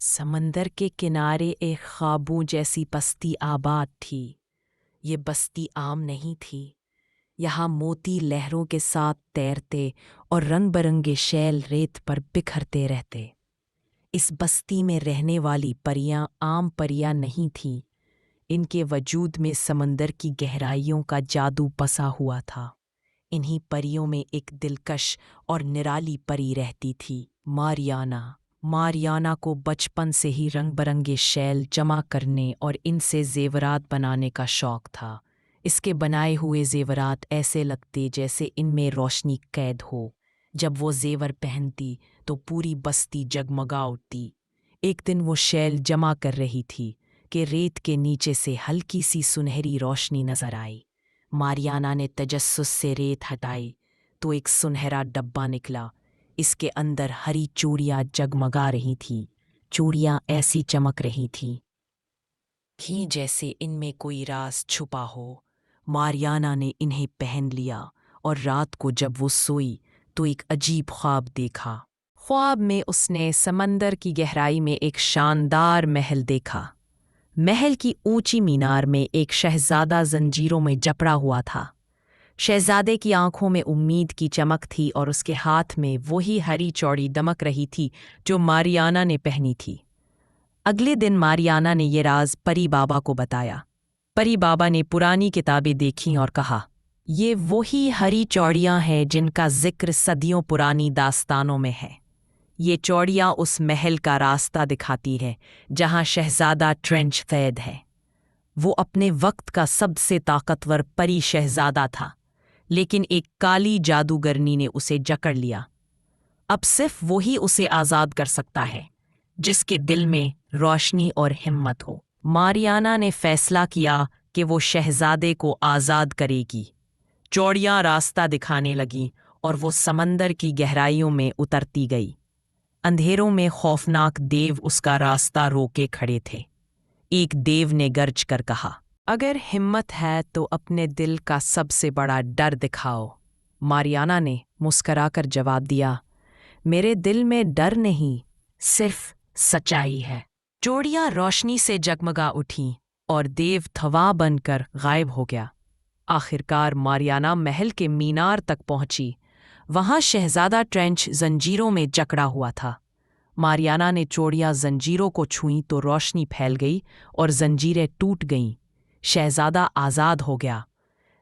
سمندر کے کنارے ایک خوابوں جیسی بستی آباد تھی۔ یہ بستی عام نہیں تھی۔ یہاں موتی لہروں کے ساتھ تیرتے اور رنگ برنگے شیل ریت پر بکھرتے رہتے۔ اس بستی میں رہنے والی پریاں عام پریاں نہیں تھیں۔ ان کے وجود میں سمندر کی گہرائیوں کا جادو بسا ہوا تھا۔ انہی پریوں میں ایک دلکش اور نرالی پری رہتی تھی، ماریانا۔ ماریانا کو بچپن سے ہی رنگ برنگے شیل جمع کرنے اور ان سے زیورات بنانے کا شوق تھا۔ اس کے بنائے ہوئے زیورات ایسے لگتے جیسے ان میں روشنی قید ہو۔ جب وہ زیور پہنتی تو پوری بستی جگمگا اٹھتی۔ ایک دن وہ شیل جمع کر رہی تھی کہ ریت کے نیچے سے ہلکی سی سنہری روشنی نظر آئی۔ ماریانا نے تجسس سے ریت ہٹائی تو ایک سنہرا ڈبہ نکلا۔ اس کے اندر ہری چوڑیاں جگمگا رہی تھیں۔ چوڑیاں ایسی چمک رہی تھیں جیسے ان میں کوئی راز چھپا ہو۔ ماریانا نے انہیں پہن لیا اور رات کو جب وہ سوئی تو ایک عجیب خواب دیکھا۔ خواب میں اس نے سمندر کی گہرائی میں ایک شاندار محل دیکھا۔ محل کی اونچی مینار میں ایک شہزادہ زنجیروں میں جکڑا ہوا تھا۔ شہزادے کی آنکھوں میں امید کی چمک تھی اور اس کے ہاتھ میں وہی ہری چوڑی دمک رہی تھی جو ماریانا نے پہنی تھی۔ اگلے دن ماریانا نے یہ راز پری بابا کو بتایا۔ پری بابا نے پرانی کتابیں دیکھیں اور کہا، یہ وہی ہری چوڑیاں ہیں جن کا ذکر صدیوں پرانی داستانوں میں ہے۔ یہ چوڑیاں اس محل کا راستہ دکھاتی ہے جہاں شہزادہ ٹرنچ قید ہے۔ وہ اپنے وقت کا سب سے طاقتور پری شہزادہ تھا، لیکن ایک کالی جادوگرنی نے اسے جکڑ لیا۔ اب صرف وہی اسے آزاد کر سکتا ہے جس کے دل میں روشنی اور ہمت ہو۔ ماریانا نے فیصلہ کیا کہ وہ شہزادے کو آزاد کرے گی۔ چوڑیاں راستہ دکھانے لگیں اور وہ سمندر کی گہرائیوں میں اترتی گئی۔ اندھیروں میں خوفناک دیو اس کا راستہ روکے کھڑے تھے۔ ایک دیو نے گرج کر کہا، اگر ہمت ہے تو اپنے دل کا سب سے بڑا ڈر دکھاؤ۔ ماریانا نے مسکرا کر جواب دیا، میرے دل میں ڈر نہیں، صرف سچائی ہے۔ چوڑیاں روشنی سے جگمگا اٹھیں اور دیو دھواں بن کر غائب ہو گیا۔ آخرکار ماریانا محل کے مینار تک پہنچی۔ وہاں شہزادہ ٹرنچ زنجیروں میں جکڑا ہوا تھا۔ ماریانا نے چوڑیاں زنجیروں کو چھوئیں تو روشنی پھیل گئی اور زنجیریں ٹوٹ گئیں۔ شہزادہ آزاد ہو گیا،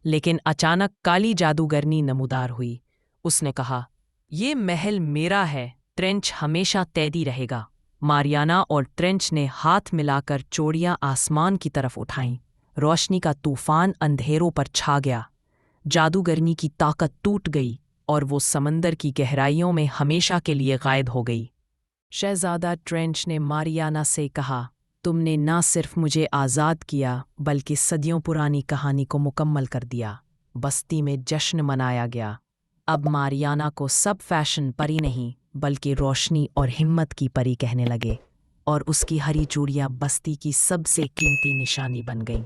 لیکن اچانک کالی جادوگرنی نمودار ہوئی۔ اس نے کہا، یہ محل میرا ہے، ٹرنچ ہمیشہ قیدی رہے گا۔ ماریانا اور ٹرنچ نے ہاتھ ملا کر چوڑیاں آسمان کی طرف اٹھائیں۔ روشنی کا طوفان اندھیروں پر چھا گیا۔ جادوگرنی کی طاقت ٹوٹ گئی اور وہ سمندر کی گہرائیوں میں ہمیشہ کے لیے غائب ہو گئی۔ شہزادہ ٹرنچ نے ماریانا سے کہا، تم نے نہ صرف مجھے آزاد کیا بلکہ صدیوں پرانی کہانی کو مکمل کر دیا۔ بستی میں جشن منایا گیا۔ اب ماریانا کو سب فیشن پری نہیں بلکہ روشنی اور ہمت کی پری کہنے لگے، اور اس کی ہری چوڑیاں بستی کی سب سے قیمتی نشانی بن گئیں۔